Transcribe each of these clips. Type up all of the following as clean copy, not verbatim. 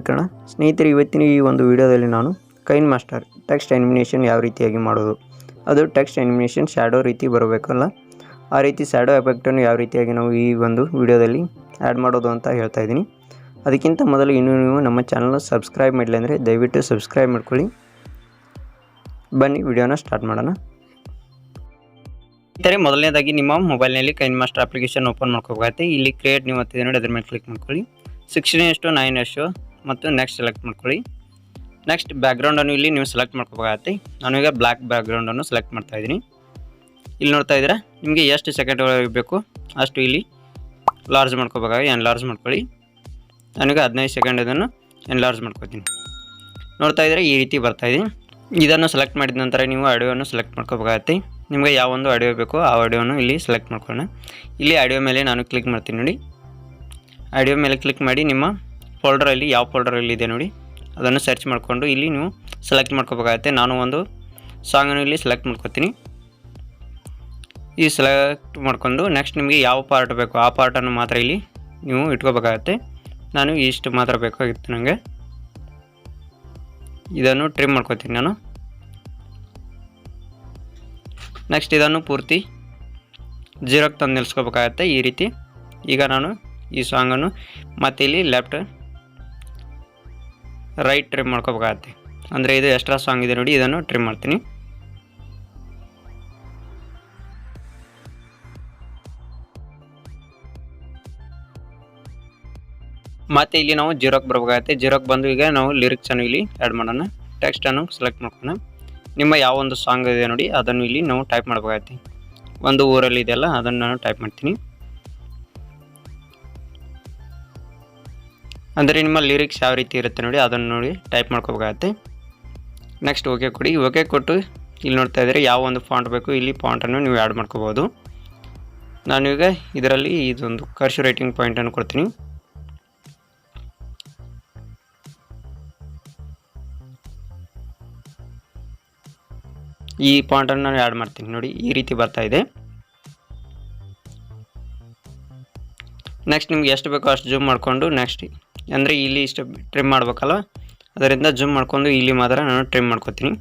ಕಣ ಸ್ನೇಹಿತರೆ, ಇವತ್ತಿನ ಈ ಒಂದು ವಿಡಿಯೋದಲ್ಲಿ ನಾನು ಕೈನ್ಮಾಸ್ಟರ್ ಟೆಕ್ಸ್ಟ್ ಅನಿಮೇಷನ್ ಯಾವ ರೀತಿಯಾಗಿ ಮಾಡೋದು, ಅದು ಟೆಕ್ಸ್ಟ್ ಅನಿಮೇಷನ್ ಶ್ಯಾಡೋ ರೀತಿ ಬರಬೇಕಲ್ಲ, ಆ ರೀತಿ ಶ್ಯಾಡೋ ಎಫೆಕ್ಟನ್ನು ಯಾವ ರೀತಿಯಾಗಿ ನಾವು ಈ ಒಂದು ವಿಡಿಯೋದಲ್ಲಿ ಆ್ಯಡ್ ಮಾಡೋದು ಅಂತ ಹೇಳ್ತಾ ಇದ್ದೀನಿ. ಅದಕ್ಕಿಂತ ಮೊದಲು ಇನ್ನೂ ನೀವು ನಮ್ಮ ಚಾನಲ್ನ ಸಬ್ಸ್ಕ್ರೈಬ್ ಮಾಡಿಲ್ಲ ಅಂದರೆ ದಯವಿಟ್ಟು ಸಬ್ಸ್ಕ್ರೈಬ್ ಮಾಡ್ಕೊಳ್ಳಿ. ಬನ್ನಿ ವಿಡಿಯೋನ ಸ್ಟಾರ್ಟ್ ಮಾಡೋಣ. ಈ ಥರ ಮೊದಲನೇದಾಗಿ ನಿಮ್ಮ ಮೊಬೈಲ್ನಲ್ಲಿ ಕೈನ್ಮಾಸ್ಟರ್ ಅಪ್ಲಿಕೇಶನ್ ಓಪನ್ ಮಾಡ್ಕೋಬೇಕಾಗುತ್ತೆ. ಇಲ್ಲಿ ಕ್ರಿಯೇಟ್ ನೀವು ಹತ್ತಿದೆ ನೋಡಿ, ಅದ್ರ ಮೇಲೆ ಕ್ಲಿಕ್ ಮಾಡ್ಕೊಳ್ಳಿ. 16:9 ಮತ್ತು ನೆಕ್ಸ್ಟ್ ಸೆಲೆಕ್ಟ್ ಮಾಡ್ಕೊಳ್ಳಿ. ನೆಕ್ಸ್ಟ್ ಬ್ಯಾಕ್ಗ್ರೌಂಡನ್ನು ಇಲ್ಲಿ ನೀವು ಸೆಲೆಕ್ಟ್ ಮಾಡ್ಕೋಬೇಕಾಗತ್ತೆ. ನಾನೀಗ ಬ್ಲ್ಯಾಕ್ ಬ್ಯಾಕ್ಗ್ರೌಂಡನ್ನು ಸೆಲೆಕ್ಟ್ ಮಾಡ್ತಾ ಇದ್ದೀನಿ. ಇಲ್ಲಿ ನೋಡ್ತಾ ಇದ್ದೀರಾ, ನಿಮಗೆ ಎಷ್ಟು ಸೆಕೆಂಡ್ ಬೇಕು ಅಷ್ಟು ಇಲ್ಲಿ ಲಾರ್ಜ್ ಮಾಡ್ಕೋಬೇಕಾಗಿ ಎನ್ಲಾರ್ಜ್ ಮಾಡ್ಕೊಳ್ಳಿ. ನಾನೀಗ 15 ಸೆಕೆಂಡ್ ಇದನ್ನು ಎನ್ಲಾರ್ಜ್ ಮಾಡ್ಕೋತೀನಿ. ನೋಡ್ತಾ ಇದ್ದೀರಾ, ಈ ರೀತಿ ಬರ್ತಾಯಿದೆ. ಇದನ್ನು ಸೆಲೆಕ್ಟ್ ಮಾಡಿದ ನಂತರ ನೀವು ಆಡಿಯೋವನ್ನು ಸೆಲೆಕ್ಟ್ ಮಾಡ್ಕೋಬೇಕಾಗತ್ತೆ. ನಿಮಗೆ ಯಾವ ಒಂದು ಆಡಿಯೋ ಬೇಕೋ ಆ ಆಡಿಯೋನು ಇಲ್ಲಿ ಸೆಲೆಕ್ಟ್ ಮಾಡ್ಕೊಳ್ಳೋಣ. ಇಲ್ಲಿ ಆಡಿಯೋ ಮೇಲೆ ನಾನು ಕ್ಲಿಕ್ ಮಾಡ್ತೀನಿ ನೋಡಿ. ಆಡಿಯೋ ಮೇಲೆ ಕ್ಲಿಕ್ ಮಾಡಿ ನಿಮ್ಮ ಫೋಲ್ಡರಲ್ಲಿ ಯಾವ ಫೋಲ್ಡರಲ್ಲಿ ಇದೆ ನೋಡಿ ಅದನ್ನು ಸರ್ಚ್ ಮಾಡಿಕೊಂಡು ಇಲ್ಲಿ ನೀವು ಸೆಲೆಕ್ಟ್ ಮಾಡ್ಕೋಬೇಕಾಗತ್ತೆ. ನಾನು ಒಂದು ಸಾಂಗನ್ನು ಇಲ್ಲಿ ಸೆಲೆಕ್ಟ್ ಮಾಡ್ಕೊತೀನಿ. ಈ ಸೆಲೆಕ್ಟ್ ಮಾಡ್ಕೊಂಡು ನೆಕ್ಸ್ಟ್ ನಿಮಗೆ ಯಾವ ಪಾರ್ಟ್ ಬೇಕೋ ಆ ಪಾರ್ಟನ್ನು ಮಾತ್ರ ಇಲ್ಲಿ ನೀವು ಇಟ್ಕೋಬೇಕಾಗತ್ತೆ. ನಾನು ಇಷ್ಟು ಮಾತ್ರ ಬೇಕಾಗಿತ್ತು ನನಗೆ. ಇದನ್ನು ಟ್ರಿಮ್ ಮಾಡ್ಕೊತೀನಿ ನಾನು. ನೆಕ್ಸ್ಟ್ ಇದನ್ನು ಪೂರ್ತಿ 0ಕ್ಕೆ ತಂದು ನಿಲ್ಲಿಸ್ಕೋಬೇಕಾಗತ್ತೆ ಈ ರೀತಿ. ಈಗ ನಾನು ಈ ಸಾಂಗನ್ನು ಮತ್ತೆ ಇಲ್ಲಿ ಲೆಫ್ಟ್ ರೈಟ್ ಟ್ರಿಮ್ ಮಾಡ್ಕೋಬೇಕಾಗತ್ತೆ. ಅಂದರೆ ಇದು ಎಕ್ಸ್ಟ್ರಾ ಸಾಂಗ್ ಇದೆ ನೋಡಿ, ಇದನ್ನು ಟ್ರಿಮ್ ಮಾಡ್ತೀನಿ. ಮತ್ತು ಇಲ್ಲಿ ನಾವು 0ಕ್ಕೆ ಬರಬೇಕಾಗತ್ತೆ. 0ಕ್ಕೆ ಬಂದು ಈಗ ನಾವು ಲಿರಿಕ್ಸನ್ನು ಇಲ್ಲಿ ಆ್ಯಡ್ ಮಾಡೋಣ. ಟೆಕ್ಸ್ಟನ್ನು ಸೆಲೆಕ್ಟ್ ಮಾಡ್ಕೊಳ್ಳೋಣ. ನಿಮ್ಮ ಯಾವ ಒಂದು ಸಾಂಗ್ ಇದೆ ನೋಡಿ ಅದನ್ನು ಇಲ್ಲಿ ನಾವು ಟೈಪ್ ಮಾಡಬೇಕಾಗತ್ತೆ. ಒಂದು ಊರಲ್ಲಿ ಇದೆಯಲ್ಲ ಅದನ್ನು ನಾನು ಟೈಪ್ ಮಾಡ್ತೀನಿ. ಅಂದರೆ ನಿಮ್ಮ ಲಿರಿಕ್ಸ್ ಯಾವ ರೀತಿ ಇರುತ್ತೆ ನೋಡಿ ಅದನ್ನು ನೋಡಿ ಟೈಪ್ ಮಾಡ್ಕೋಬೇಕಾಗತ್ತೆ. ನೆಕ್ಸ್ಟ್ ಓಕೆ ಕೊಡಿ. ಓಕೆ ಕೊಟ್ಟು ಇಲ್ಲಿ ನೋಡ್ತಾ ಇದ್ದರೆ ಯಾವ ಒಂದು ಫಾಂಟ್ ಬೇಕು ಇಲ್ಲಿ ಫಾಂಟನ್ನು ನೀವು ಆ್ಯಡ್ ಮಾಡ್ಕೋಬೋದು. ನಾನೀಗ ಇದರಲ್ಲಿ ಇದೊಂದು ಕರ್ಸಿವ್ ರೈಟಿಂಗ್ ಪಾಯಿಂಟನ್ನು ಕೊಡ್ತೀನಿ. ಈ ಫಾಂಟನ್ನು ನಾನು ಆ್ಯಡ್ ಮಾಡ್ತೀನಿ ನೋಡಿ, ಈ ರೀತಿ ಬರ್ತಾ ಇದೆ. ನೆಕ್ಸ್ಟ್ ನಿಮ್ಗೆ ಎಷ್ಟು ಬೇಕೋ ಅಷ್ಟು ಜೂಮ್ ಮಾಡಿಕೊಂಡು ನೆಕ್ಸ್ಟ್ ಅಂದರೆ ಇಲ್ಲಿ ಇಷ್ಟು ಟ್ರಿಮ್ ಮಾಡಬೇಕಲ್ಲ, ಅದರಿಂದ ಜೂಮ್ ಮಾಡ್ಕೊಂಡು ಇಲ್ಲಿ ಮಾತ್ರ ನಾನು ಟ್ರಿಮ್ ಮಾಡ್ಕೊತೀನಿ.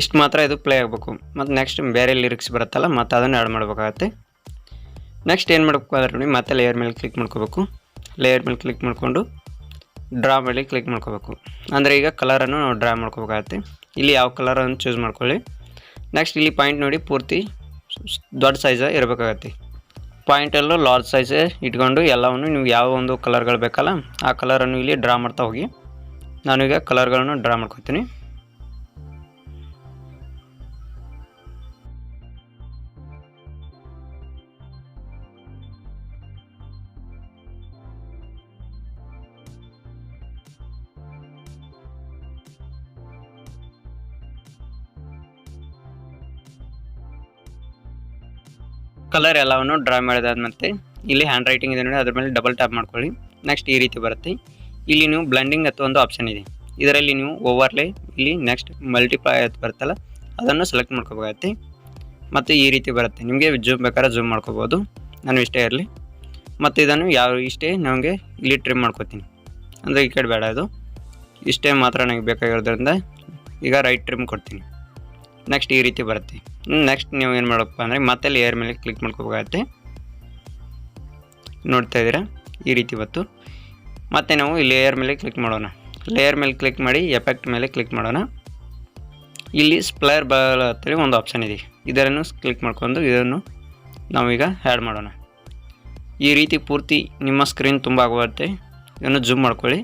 ಇಷ್ಟು ಮಾತ್ರ ಇದು ಪ್ಲೇ ಆಗಬೇಕು. ಮತ್ತು ನೆಕ್ಸ್ಟ್ ಬೇರೆ ಲಿರಿಕ್ಸ್ ಬರುತ್ತಲ್ಲ ಮತ್ತು ಅದನ್ನು ಆ್ಯಡ್ ಮಾಡಬೇಕಾಗತ್ತೆ. ನೆಕ್ಸ್ಟ್ ಏನು ಮಾಡಬೇಕು ಅಂದರೆ ನೋಡಿ, ಮತ್ತೆ ಲೇಯರ್ ಮೇಲೆ ಕ್ಲಿಕ್ ಮಾಡ್ಕೋಬೇಕು. ಲೇಯರ್ ಮೇಲೆ ಕ್ಲಿಕ್ ಮಾಡಿಕೊಂಡು ಡ್ರಾ ಮೇಲೆ ಕ್ಲಿಕ್ ಮಾಡ್ಕೋಬೇಕು. ಅಂದರೆ ಈಗ ಕಲರನ್ನು ನಾವು ಡ್ರಾ ಮಾಡ್ಕೋಬೇಕಾಗತ್ತೆ. ಇಲ್ಲಿ ಯಾವ ಕಲರನ್ನು ಚೂಸ್ ಮಾಡ್ಕೊಳ್ಳಿ. ನೆಕ್ಸ್ಟ್ ಇಲ್ಲಿ ಪಾಯಿಂಟ್ ನೋಡಿ ಪೂರ್ತಿ ದೊಡ್ಡ ಸೈಜ್ ಇರಬೇಕಾಗತ್ತೆ. ಪಾಯಿಂಟಲ್ಲೂ ಲಾರ್ಜ್ ಸೈಜ್ ಇಟ್ಕೊಂಡು ಎಲ್ಲವನ್ನು ನೀವು ಯಾವ ಒಂದು ಕಲರ್ಗಳು ಬೇಕಲ್ಲ ಆ ಕಲರನ್ನು ಇಲ್ಲಿ ಡ್ರಾ ಮಾಡ್ತಾ ಹೋಗಿ. ನಾನೀಗ ಕಲರ್ಗಳನ್ನು ಡ್ರಾ ಮಾಡ್ಕೊತೀನಿ. ಕಲರ್ ಎಲ್ಲವನ್ನು ಡ್ರಾ ಮಾಡಿದಾದ್ಮೇಲೆ ಇಲ್ಲಿ ಹ್ಯಾಂಡ್ ರೈಟಿಂಗ್ ಇದೆ ನೋಡಿ, ಅದ್ರ ಮೇಲೆ ಡಬಲ್ ಟ್ಯಾಪ್ ಮಾಡ್ಕೊಳ್ಳಿ. ನೆಕ್ಸ್ಟ್ ಈ ರೀತಿ ಬರುತ್ತೆ. ಇಲ್ಲಿ ನೀವು ಬ್ಲೆಂಡಿಂಗ್ ಅಥವಾ ಒಂದು ಆಪ್ಷನ್ ಇದೆ, ಇದರಲ್ಲಿ ನೀವು ಓವರ್ಲೇ ಇಲ್ಲಿ ನೆಕ್ಸ್ಟ್ ಮಲ್ಟಿಪ್ಲೈ ಅಂತ ಬರುತ್ತಲ್ಲ ಅದನ್ನು ಸೆಲೆಕ್ಟ್ ಮಾಡ್ಕೋಬೇಕಾಗತ್ತೆ. ಮತ್ತು ಈ ರೀತಿ ಬರುತ್ತೆ. ನಿಮಗೆ ಜೂಮ್ ಬೇಕಾದ್ರೆ ಜೂಮ್ ಮಾಡ್ಕೋಬೋದು. ನಾನು ಇಷ್ಟೇ ಇರಲಿ. ಮತ್ತು ಇದನ್ನು ಇಷ್ಟೇ ನನಗೆ ಇಲ್ಲಿ ಟ್ರಿಮ್ ಮಾಡ್ಕೋತೀನಿ. ಅಂದರೆ ಈ ಕಡೆ ಬೇಡ, ಇದು ಇಷ್ಟೇ ಮಾತ್ರ ನನಗೆ ಬೇಕಾಗಿರೋದ್ರಿಂದ ಈಗ ರೈಟ್ ಟ್ರಿಮ್ ಕೊಡ್ತೀನಿ. ನೆಕ್ಸ್ಟ್ ಈ ರೀತಿ ಬರುತ್ತೆ. ನೆಕ್ಸ್ಟ್ ನೀವು ಏನು ಮಾಡಬೇಕು ಅಂದರೆ ಮತ್ತೆ ಲೇಯರ್ ಮೇಲೆ ಕ್ಲಿಕ್ ಮಾಡ್ಕೋಬೇಕಾಗತ್ತೆ. ನೋಡ್ತಾ ಇದ್ದೀರಾ, ಈ ರೀತಿ ಬಂತು. ಮತ್ತು ನಾವು ಈ ಲೇಯರ್ ಮೇಲೆ ಕ್ಲಿಕ್ ಮಾಡೋಣ. ಲೇಯರ್ ಮೇಲೆ ಕ್ಲಿಕ್ ಮಾಡಿ ಎಫೆಕ್ಟ್ ಮೇಲೆ ಕ್ಲಿಕ್ ಮಾಡೋಣ. ಇಲ್ಲಿ ಸ್ಪ್ಲೇರ್ ಬಾಲ್ ಅಂತೇಳಿ ಒಂದು ಆಪ್ಷನ್ ಇದೆ, ಇದನ್ನು ಕ್ಲಿಕ್ ಮಾಡ್ಕೊಂಡು ಇದನ್ನು ನಾವೀಗ ಆ್ಯಡ್ ಮಾಡೋಣ. ಈ ರೀತಿ ಪೂರ್ತಿ ನಿಮ್ಮ ಸ್ಕ್ರೀನ್ ತುಂಬ ಆಗುತ್ತೆ. ಇದನ್ನು ಜೂಮ್ ಮಾಡ್ಕೊಳ್ಳಿ.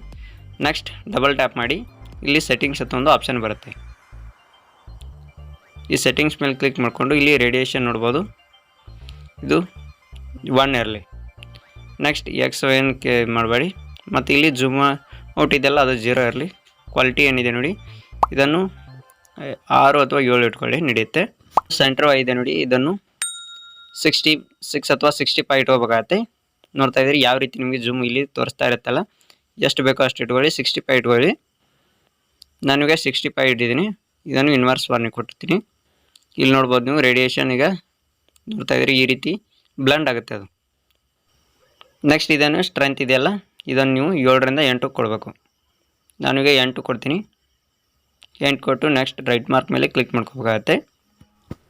ನೆಕ್ಸ್ಟ್ ಡಬಲ್ ಟ್ಯಾಪ್ ಮಾಡಿ ಇಲ್ಲಿ ಸೆಟ್ಟಿಂಗ್ಸ್ ಅಂತ ಒಂದು ಆಪ್ಷನ್ ಬರುತ್ತೆ. ಈ ಸೆಟ್ಟಿಂಗ್ಸ್ ಮೇಲೆ ಕ್ಲಿಕ್ ಮಾಡಿಕೊಂಡು ಇಲ್ಲಿ ರೇಡಿಯೇಷನ್ ನೋಡ್ಬೋದು, ಇದು 1 ಇರಲಿ. ನೆಕ್ಸ್ಟ್ XY ಮಾಡಬೇಡಿ. ಮತ್ತು ಇಲ್ಲಿ ಜೂಮ್ ಔಟ್ ಇದೆಲ್ಲ ಅದು 0 ಇರಲಿ. ಕ್ವಾಲಿಟಿ ಏನಿದೆ ನೋಡಿ ಇದನ್ನು 6 ಅಥವಾ 7 ಇಟ್ಕೊಳ್ಳಿ, ನಡೆಯುತ್ತೆ. ಸೆಂಟ್ರ್ ಇದೆ ನೋಡಿ, ಇದನ್ನು 66 ಅಥವಾ 65 ಇಟ್ಕೋಬೇಕಾಗತ್ತೆ. ನೋಡ್ತಾ ಇದ್ದೀರಿ ಯಾವ ರೀತಿ ನಿಮಗೆ ಜೂಮ್ ಇಲ್ಲಿ ತೋರಿಸ್ತಾ ಇರುತ್ತಲ್ಲ, ಎಷ್ಟು ಬೇಕೋ ಅಷ್ಟು ಇಟ್ಕೊಳ್ಳಿ. 65 ಇಟ್ಕೊಳ್ಳಿ. ನಾನೀಗ 65 ಇಟ್ಟಿದ್ದೀನಿ. ಇದನ್ನು ಇನ್ವರ್ಸ್ ವಾರ್ನಿಂಗ್ ಕೊಟ್ಟಿರ್ತೀನಿ. ಇಲ್ಲಿ ನೋಡ್ಬೋದು ನೀವು ರೇಡಿಯೇಷನ್ ಈಗ ನೋಡ್ತಾ ಇದ್ದೀರಿ ಈ ರೀತಿ ಬ್ಲೆಂಡ್ ಆಗುತ್ತೆ ಅದು. ನೆಕ್ಸ್ಟ್ ಇದನ್ನು ಸ್ಟ್ರೆಂತ್ ಇದೆಯಲ್ಲ ಇದನ್ನು ನೀವು 7ರಿಂದ 8 ಕೊಡಬೇಕು. ನಾನೀಗ 8 ಕೊಡ್ತೀನಿ. 8 ಕೊಟ್ಟು ನೆಕ್ಸ್ಟ್ ರೈಟ್ ಮಾರ್ಕ್ ಮೇಲೆ ಕ್ಲಿಕ್ ಮಾಡ್ಕೋಬೇಕಾಗತ್ತೆ.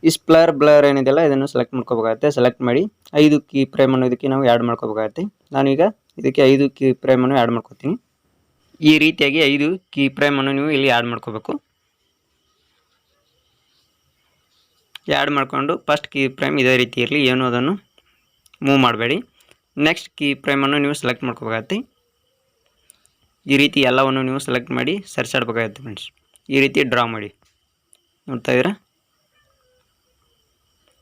ಈ ಬ್ಲರ್ ಏನಿದೆಯಲ್ಲ ಇದನ್ನು ಸೆಲೆಕ್ಟ್ ಮಾಡ್ಕೋಬೇಕಾಗತ್ತೆ. ಸೆಲೆಕ್ಟ್ ಮಾಡಿ 5 ಕೀ ಫ್ರೇಮ್ ಅನ್ನೋದಕ್ಕೆ ನಾವು ಆ್ಯಡ್ ಮಾಡ್ಕೋಬೇಕಾಗತ್ತೆ. ನಾನೀಗ ಇದಕ್ಕೆ 5 ಕೀ ಫ್ರೇಮನ್ನು ಆ್ಯಡ್ ಮಾಡ್ಕೋತೀನಿ. ಈ ರೀತಿಯಾಗಿ 5 ಕೀ ಫ್ರೇಮನ್ನು ನೀವು ಇಲ್ಲಿ ಆ್ಯಡ್ ಮಾಡ್ಕೋಬೇಕು. ಆ್ಯಡ್ ಮಾಡಿಕೊಂಡು ಫಸ್ಟ್ ಕೀ ಫ್ರೇಮ್ ಇದೇ ರೀತಿ ಇರಲಿ, ಏನು ಅದನ್ನು ಮೂವ್ ಮಾಡಬೇಡಿ. ನೆಕ್ಸ್ಟ್ ಕೀ ಫ್ರೇಮನ್ನು ನೀವು ಸೆಲೆಕ್ಟ್ ಮಾಡ್ಕೋಬೇಕಾಗತ್ತೆ. ಈ ರೀತಿ ಎಲ್ಲವನ್ನು ನೀವು ಸೆಲೆಕ್ಟ್ ಮಾಡಿ ಸರಿಸಾಡಬೇಕಾಗತ್ತೆ ಫ್ರೆಂಡ್ಸ್. ಈ ರೀತಿ ಡ್ರಾ ಮಾಡಿ. ನೋಡ್ತಾ ಇದ್ದೀರಾ,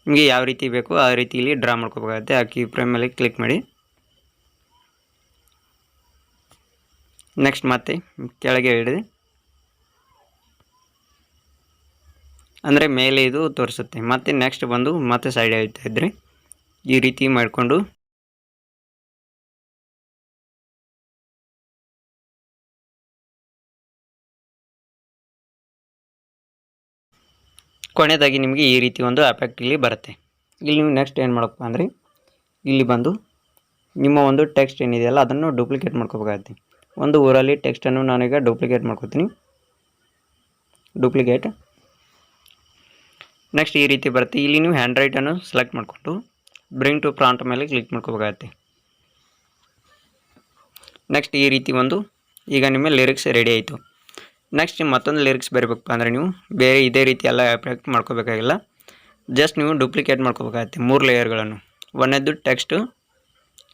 ನಿಮಗೆ ಯಾವ ರೀತಿ ಬೇಕು ಆ ರೀತಿ ಇಲ್ಲಿ ಡ್ರಾ ಮಾಡ್ಕೋಬೇಕಾಗತ್ತೆ. ಆ ಕೀ ಫ್ರೇಮ್ ಮೇಲೆ ಕ್ಲಿಕ್ ಮಾಡಿ. ನೆಕ್ಸ್ಟ್ ಮತ್ತೆ ಕೆಳಗೆ ಹಿಡಿದು ಅಂದರೆ ಮೇಲೆ ಇದು ತೋರಿಸುತ್ತೆ. ಮತ್ತೆ ನೆಕ್ಸ್ಟ್ ಬಂದು ಮತ್ತೆ ಸೈಡ್ ಹೇಳ್ತಾ ಇದ್ದರೆ ಈ ರೀತಿ ಮಾಡಿಕೊಂಡು ಕೊನೆಯದಾಗಿ ನಿಮಗೆ ಈ ರೀತಿ ಒಂದು ಎಫೆಕ್ಟ್ ಇಲ್ಲಿ ಬರುತ್ತೆ. ಇಲ್ಲಿ ನೀವು ನೆಕ್ಸ್ಟ್ ಏನು ಮಾಡಬೇಕು ಅಂದರೆ ಇಲ್ಲಿ ಬಂದು ನಿಮ್ಮ ಒಂದು ಟೆಕ್ಸ್ಟ್ ಏನಿದೆಯಲ್ಲ ಅದನ್ನು ಡೂಪ್ಲಿಕೇಟ್ ಮಾಡ್ಕೋಬೇಕಾಗತ್ತೆ. ಒಂದು ಊರಲ್ಲಿ ಟೆಕ್ಸ್ಟನ್ನು ನಾನೀಗ ಡೂಪ್ಲಿಕೇಟ್ ಮಾಡ್ಕೋತೀನಿ. ಡೂಪ್ಲಿಕೇಟ್. ನೆಕ್ಸ್ಟ್ ಈ ರೀತಿ ಬರುತ್ತೆ. ಇಲ್ಲಿ ನೀವು ಹ್ಯಾಂಡ್ ರೈಟನ್ನು ಸೆಲೆಕ್ಟ್ ಮಾಡಿಕೊಂಡು ಬ್ರಿಂಗ್ ಟು ಪ್ರಾಂಪ್ಟ್ ಮೇಲೆ ಕ್ಲಿಕ್ ಮಾಡ್ಕೋಬೇಕಾಗತ್ತೆ. ನೆಕ್ಸ್ಟ್ ಈ ರೀತಿ ಒಂದು ಈಗ ನಿಮ್ಮ ಲಿರಿಕ್ಸ್ ರೆಡಿ ಆಯಿತು. ನೆಕ್ಸ್ಟ್ ಮತ್ತೊಂದು ಲಿರಿಕ್ಸ್ ಬರೀಬೇಕಪ್ಪ ಅಂದರೆ ನೀವು ಬೇರೆ ಇದೇ ರೀತಿ ಎಲ್ಲ ಎಫೆಕ್ಟ್ ಮಾಡ್ಕೋಬೇಕಾಗಿಲ್ಲ. ಜಸ್ಟ್ ನೀವು ಡೂಪ್ಲಿಕೇಟ್ ಮಾಡ್ಕೋಬೇಕಾಗತ್ತೆ 3 ಲೇಯರ್ಗಳನ್ನು. ಒಂದನೇದು ಟೆಕ್ಸ್ಟು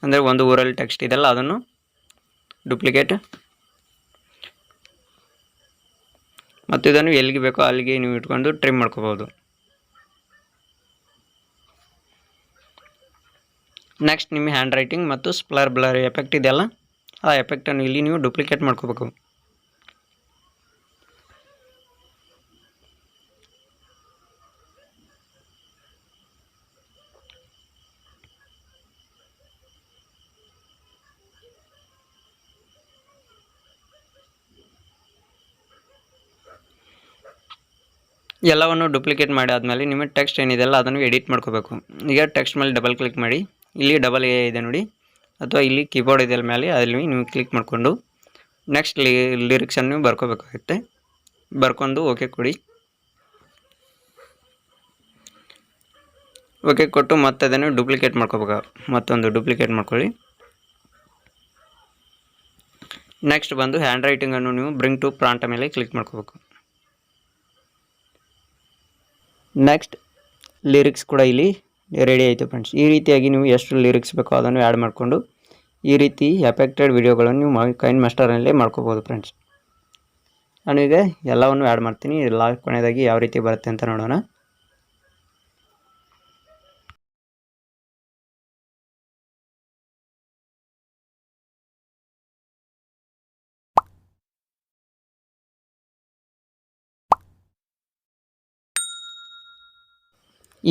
ಅಂದರೆ ಒಂದು ಊರಲ್ಲಿ ಟೆಕ್ಸ್ಟ್ ಇದೆಲ್ಲ ಅದನ್ನು ಡೂಪ್ಲಿಕೇಟ್, ಮತ್ತು ಇದನ್ನು ಎಲ್ಲಿಗೆ ಬೇಕೋ ಅಲ್ಲಿಗೆ ನೀವು ಇಟ್ಕೊಂಡು ಟ್ರಿಮ್ ಮಾಡ್ಕೋಬೋದು. ನೆಕ್ಸ್ಟ್ ನಿಮ್ಮ ಹ್ಯಾಂಡ್ ರೈಟಿಂಗ್ ಮತ್ತು ಬ್ಲರ್ ಎಫೆಕ್ಟ್ ಇದೆಯಲ್ಲ ಆ ಎಫೆಕ್ಟನ್ನು ಇಲ್ಲಿ ನೀವು ಡೂಪ್ಲಿಕೇಟ್ ಮಾಡ್ಕೋಬೇಕು. ಎಲ್ಲವನ್ನು ಡೂಪ್ಲಿಕೇಟ್ ಮಾಡಿ ಆದಮೇಲೆ ನಿಮ್ಮ ಟೆಕ್ಸ್ಟ್ ಏನಿದೆಯಲ್ಲ ಅದನ್ನು ಎಡಿಟ್ ಮಾಡ್ಕೋಬೇಕು. ಈಗ ಟೆಕ್ಸ್ಟ್ ಮೇಲೆ ಡಬಲ್ ಕ್ಲಿಕ್ ಮಾಡಿ, ಇಲ್ಲಿ ಡಬಲ್ ಎ ಇದೆ ನೋಡಿ, ಅಥವಾ ಇಲ್ಲಿ ಕೀಬೋರ್ಡ್ ಇದೆ ಮೇಲೆ ಅಲ್ಲಿ ನೀವು ಕ್ಲಿಕ್ ಮಾಡಿಕೊಂಡು ನೆಕ್ಸ್ಟ್ ಲಿರಿಕ್ಸನ್ನು ನೀವು ಬರ್ಕೋಬೇಕಾಗುತ್ತೆ. ಬರ್ಕೊಂಡು ಓಕೆ ಕೊಡಿ. ಓಕೆ ಕೊಟ್ಟು ಮತ್ತೆ ಅದನ್ನು ಡೂಪ್ಲಿಕೇಟ್ ಮಾಡ್ಕೋಬೇಕು. ಮತ್ತೊಂದು ಡೂಪ್ಲಿಕೇಟ್ ಮಾಡ್ಕೊಳ್ಳಿ. ನೆಕ್ಸ್ಟ್ ಬಂದು ಹ್ಯಾಂಡ್ ರೈಟಿಂಗನ್ನು ನೀವು ಬ್ರಿಂಗ್ ಟು ಪ್ರಾಂಪ್ಟ್ ಮೇಲೆ ಕ್ಲಿಕ್ ಮಾಡ್ಕೋಬೇಕು. ನೆಕ್ಸ್ಟ್ ಲಿರಿಕ್ಸ್ ಕೂಡ ಇಲ್ಲಿ ರೆಡಿ ಆಯಿತು ಫ್ರೆಂಡ್ಸ್. ಈ ರೀತಿಯಾಗಿ ನೀವು ಎಷ್ಟು ಲಿರಿಕ್ಸ್ ಬೇಕೋ ಅದನ್ನು ಆ್ಯಡ್ ಮಾಡಿಕೊಂಡು ಈ ರೀತಿ ಎಫೆಕ್ಟೆಡ್ ವಿಡಿಯೋಗಳನ್ನು ನೀವು ಕೈನ್ಮಾಸ್ಟರ್ನಲ್ಲೇ ಮಾಡ್ಕೋಬೋದು ಫ್ರೆಂಡ್ಸ್. ನಾನೀಗ ಎಲ್ಲವನ್ನು ಆ್ಯಡ್ ಮಾಡ್ತೀನಿ. ಕೊನೆಯದಾಗಿ ಯಾವ ರೀತಿ ಬರುತ್ತೆ ಅಂತ ನೋಡೋಣ.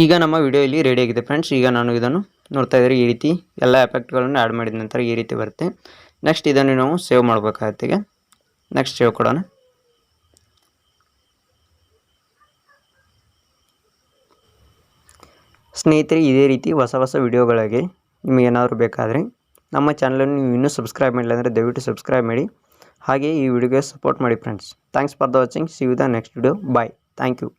ಈಗ ನಮ್ಮ ವಿಡಿಯೋ ಇಲ್ಲಿ ರೆಡಿ ಆಗಿದೆ ಫ್ರೆಂಡ್ಸ್. ಈಗ ನಾನು ಇದನ್ನು ನೋಡ್ತಾ ಇದ್ದಾರೆ ಈ ರೀತಿ ಎಲ್ಲ ಎಫೆಕ್ಟ್ಗಳನ್ನು ಆ್ಯಡ್ ಮಾಡಿದ ನಂತರ ಈ ರೀತಿ ಬರುತ್ತೆ. ನೆಕ್ಸ್ಟ್ ಇದನ್ನು ನಾವು ಸೇವ್ ಮಾಡಬೇಕಾಗತ್ತೆ. ಈಗ ನೆಕ್ಸ್ಟ್ ಸೇವ್ ಕೊಡೋಣ. ಸ್ನೇಹಿತರೆ, ಇದೇ ರೀತಿ ಹೊಸ ವಿಡಿಯೋಗಳಿಗೆ ನಿಮಗೆ ಏನಾದರೂ ಬೇಕಾದರೆ ನಮ್ಮ ಚಾನಲನ್ನು ನೀವು ಇನ್ನೂ ಸಬ್ಸ್ಕ್ರೈಬ್ ಮಾಡಿಲ್ಲ ಅಂದರೆ ದಯವಿಟ್ಟು ಸಬ್ಸ್ಕ್ರೈಬ್ ಮಾಡಿ. ಹಾಗೆ ಈ ವಿಡಿಯೋಗೆ ಸಪೋರ್ಟ್ ಮಾಡಿ friends. Thanks for the watching. See you the next video. Bye. Thank you.